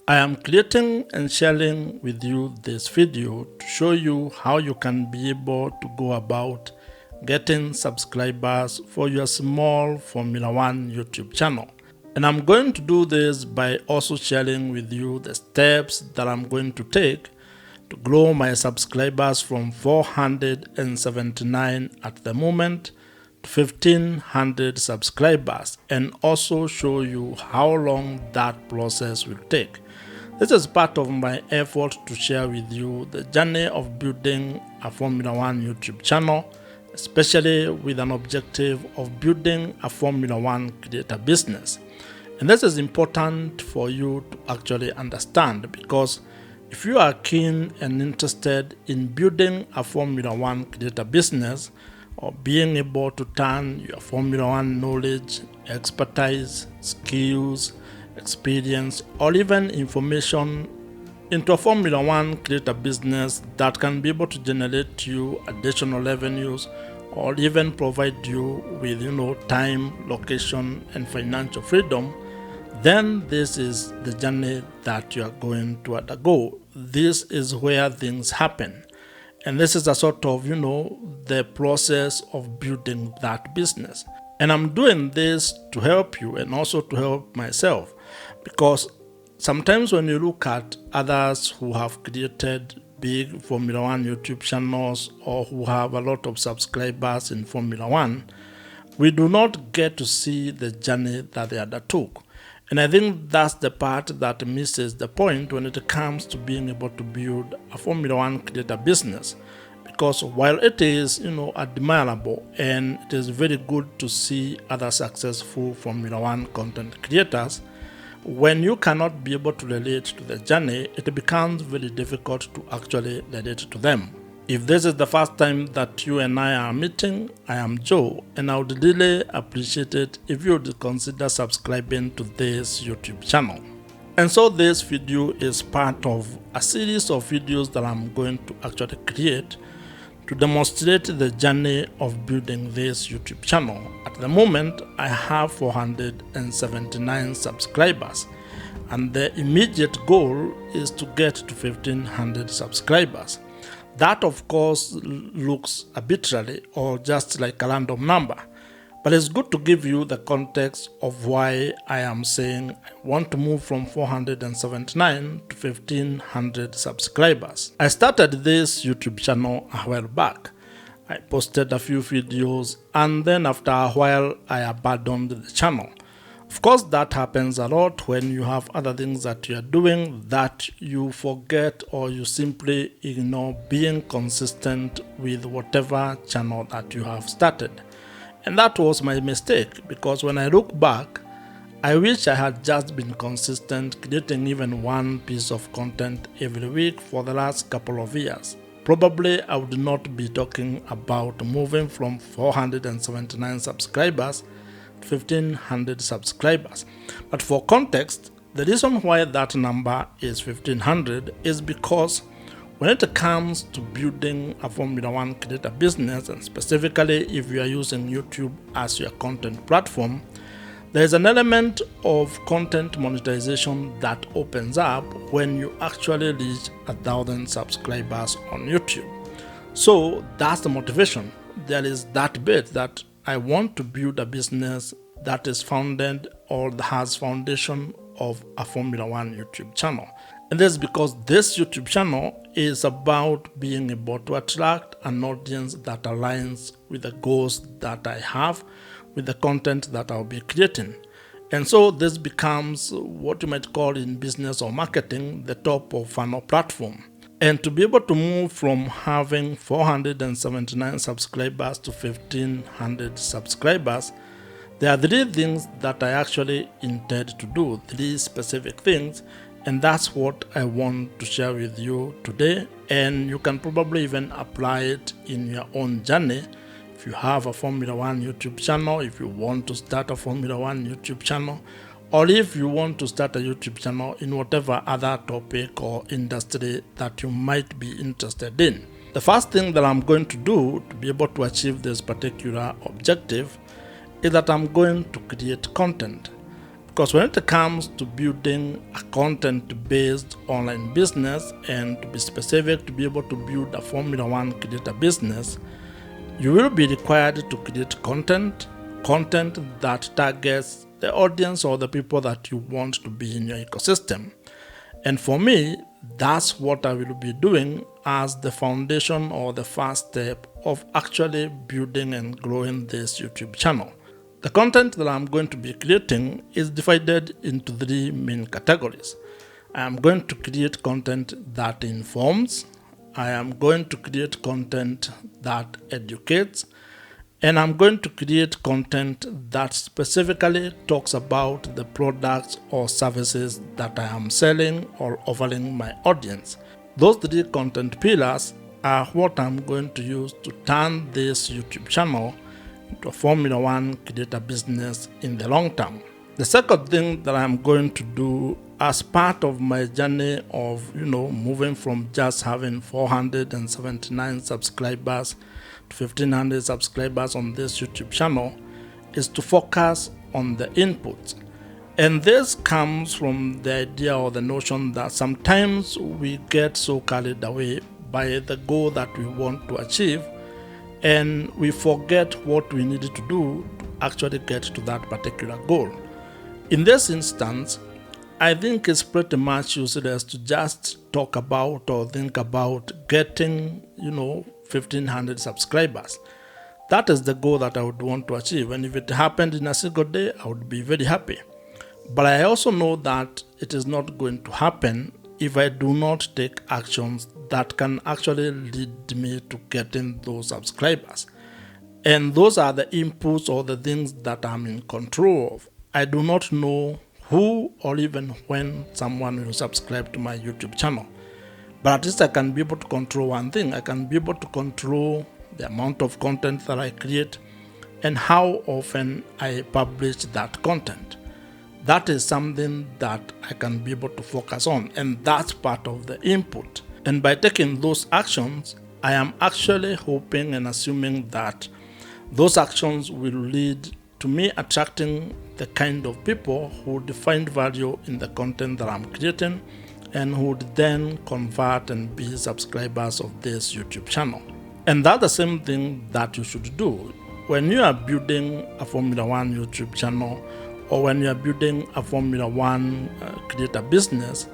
I am creating and sharing with you this video to show you how you can be able to go about getting subscribers for your small Formula One YouTube channel. And I'm going to do this by also sharing with you the steps that I'm going to take to grow my subscribers from 479 at the moment to 1500 subscribers, and also show you how long that process will take. This is part of my effort to share with you the journey of building a Formula One YouTube channel, especially with an objective of building a Formula One creator business. And this is important for you to actually understand, because if you are keen and interested in building a Formula One creator business, or being able to turn your Formula One knowledge, expertise, skills, experience, or even information into a Formula One creator business that can be able to generate you additional revenues, or even provide you with time, location, and financial freedom, then this is the journey that you are going to undergo. This is where things happen. And this is a sort of, the process of building that business. And I'm doing this to help you and also to help myself, because sometimes when you look at others who have created big Formula One YouTube channels, or who have a lot of subscribers in Formula One, we do not get to see the journey that they undertook. And I think that's the part that misses the point when it comes to being able to build a Formula One creator business. Because while it is, admirable, and it is very good to see other successful Formula One content creators, when you cannot be able to relate to the journey, it becomes very difficult to actually relate to them. If this is the first time that you and I are meeting, I am Joe, and I would really appreciate it if you would consider subscribing to this YouTube channel. And so this video is part of a series of videos that I'm going to actually create to demonstrate the journey of building this YouTube channel. At the moment, I have 479 subscribers, and the immediate goal is to get to 1500 subscribers. That, of course, looks arbitrary or just like a random number, but it's good to give you the context of why I am saying I want to move from 479 to 1500 subscribers. I started this YouTube channel a while back. I posted a few videos, and then after a while I abandoned the channel. Of course, that happens a lot when you have other things that you are doing that you forget, or you simply ignore being consistent with whatever channel that you have started. And that was my mistake, because when I look back, I wish I had just been consistent, creating even one piece of content every week for the last couple of years. Probably I would not be talking about moving from 479 subscribers to 1500 subscribers. But for context, the reason why that number is 1500 is because when it comes to building a Formula One creator business, and specifically if you are using YouTube as your content platform, there is an element of content monetization that opens up when you actually reach 1,000 subscribers on YouTube. So that's the motivation. There is that bit that I want to build a business that is founded, or that has foundation of a Formula One YouTube channel. And that's because this YouTube channel is about being able to attract an audience that aligns with the goals that I have, with the content that I'll be creating. And so this becomes what you might call in business or marketing the top of funnel platform. And to be able to move from having 479 subscribers to 1500 subscribers, there are three things that I actually intend to do, three specific things, and that's what I want to share with you today. And you can probably even apply it in your own journey. If you have a Formula One YouTube channel, if you want to start a Formula One YouTube channel, or if you want to start a YouTube channel in whatever other topic or industry that you might be interested in. The first thing that I'm going to do to be able to achieve this particular objective is that I'm going to create content. Because when it comes to building a content-based online business, and to be specific, to be able to build a Formula One creator business, you will be required to create content that targets the audience or the people that you want to be in your ecosystem. And for me, that's what I will be doing as the foundation or the first step of actually building and growing this YouTube channel. The content that I'm going to be creating is divided into 3 main categories. I am going to create content that informs, I am going to create content that educates, and I'm going to create content that specifically talks about the products or services that I am selling or offering my audience. Those 3 content pillars are what I'm going to use to turn this YouTube channel into a Formula One creator business in the long term. The second thing that I'm going to do as part of my journey of moving from just having 479 subscribers to 1500 subscribers on this YouTube channel is to focus on the inputs. And this comes from the idea or the notion that sometimes we get so carried away by the goal that we want to achieve, and we forget what we needed to do to actually get to that particular goal. In this instance, I think it's pretty much useless to just talk about or think about getting 1500 subscribers. That is the goal that I would want to achieve, and if it happened in a single day, I would be very happy. But I also know that it is not going to happen if I do not take actions that can actually lead me to getting those subscribers. And those are the inputs or the things that I'm in control of. I do not know who or even when someone will subscribe to my YouTube channel. But at least I can be able to control one thing. I can be able to control the amount of content that I create and how often I publish that content. That is something that I can be able to focus on, and that's part of the input. And by taking those actions, I am actually hoping and assuming that those actions will lead to me attracting the kind of people who would find value in the content that I'm creating and who would then convert and be subscribers of this YouTube channel. And that's the same thing that you should do when you are building a Formula One YouTube channel, or when you are building a Formula One creator business.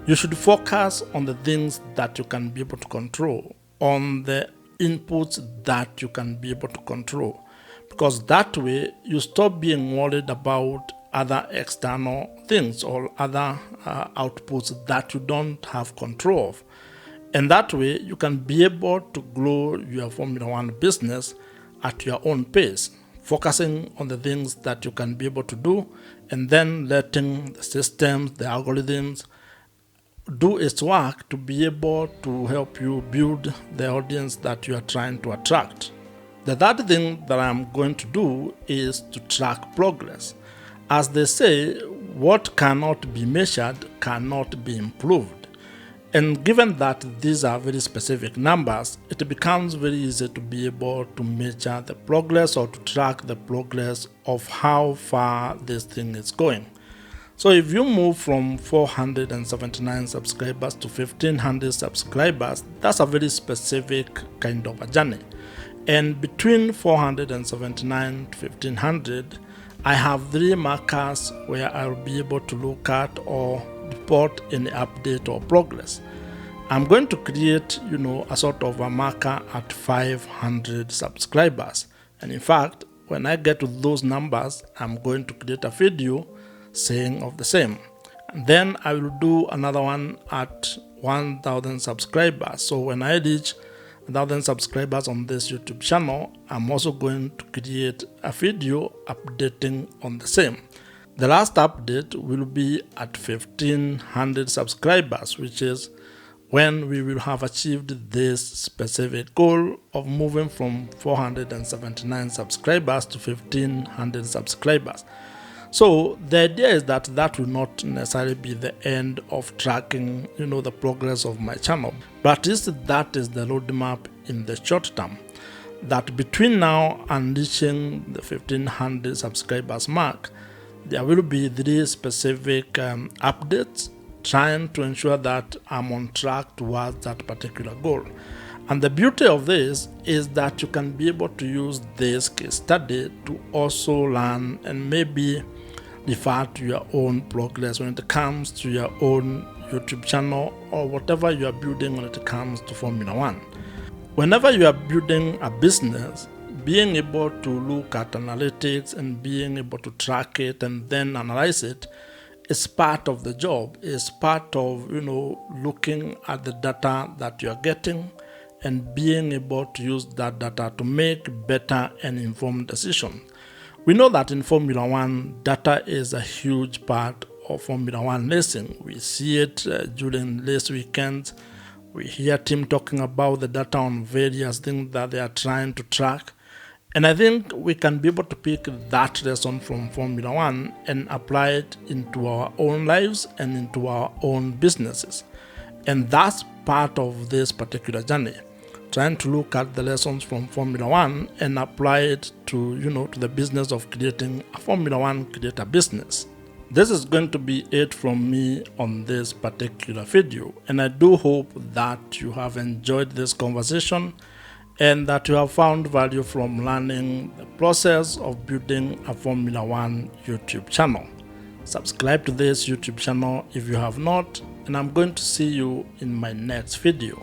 You should focus on the things that you can be able to control, on the inputs that you can be able to control, because that way you stop being worried about other external things or other outputs that you don't have control of. And that way you can be able to grow your Formula One business at your own pace, focusing on the things that you can be able to do, and then letting the systems, the algorithms, do its work to be able to help you build the audience that you are trying to attract. The third thing that I'm going to do is to track progress. As they say, what cannot be measured cannot be improved. And given that these are very specific numbers, it becomes very easy to be able to measure the progress or to track the progress of how far this thing is going. So if you move from 479 subscribers to 1500 subscribers, that's a very specific kind of a journey. And between 479 to 1500, I have 3 markers where I'll be able to look at or report any update or progress. I'm going to create, a sort of a marker at 500 subscribers. And in fact, when I get to those numbers, I'm going to create a video saying of the same. And then I will do another one at 1000 subscribers. So when I reach 1000 subscribers on this YouTube channel, I'm also going to create a video updating on the same. The last update will be at 1500 subscribers, which is when we will have achieved this specific goal of moving from 479 subscribers to 1500 subscribers. So the idea is that that will not necessarily be the end of tracking, the progress of my channel, but at least that is the roadmap in the short term. That between now and reaching the 1500 subscribers mark, there will be 3 specific updates trying to ensure that I'm on track towards that particular goal. And the beauty of this is that you can be able to use this case study to also learn and maybe refer to your own progress when it comes to your own YouTube channel or whatever you are building when it comes to Formula One. Whenever you are building a business, being able to look at analytics and being able to track it and then analyze it is part of the job, is part of looking at the data that you are getting and being able to use that data to make better and informed decisions. We know that in Formula One, data is a huge part of Formula One racing. We see it during race weekends. We hear team talking about the data on various things that they are trying to track. And I think we can be able to pick that lesson from Formula One and apply it into our own lives and into our own businesses. And that's part of this particular journey, trying to look at the lessons from Formula One and apply it to the business of creating a Formula One creator business. This is going to be it from me on this particular video, and I do hope that you have enjoyed this conversation and that you have found value from learning the process of building a Formula One YouTube channel. Subscribe to this YouTube channel if you have not, and I'm going to see you in my next video.